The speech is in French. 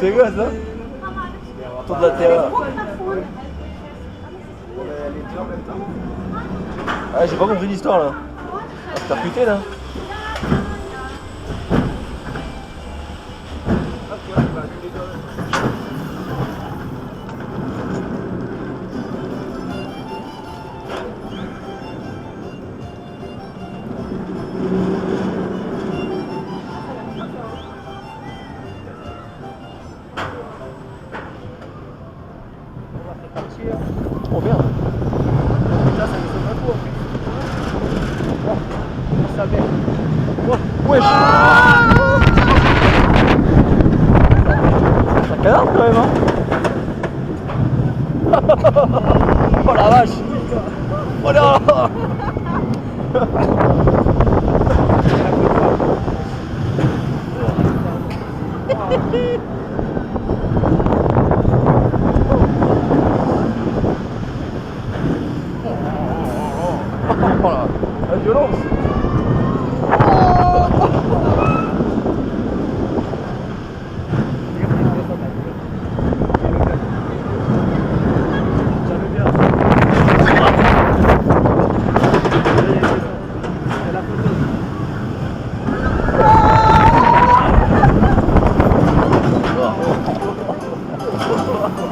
sérieux ça? Tour de la terre. Ah, j'ai pas compris l'histoire là. Ah, c'est percuté là. Trop bien. Là, ça ne sonne pas trop. Oh, ça bête. Oh, wesh. Ça canarde quand même hein. Oh la vache. Oh là. Oh la violence.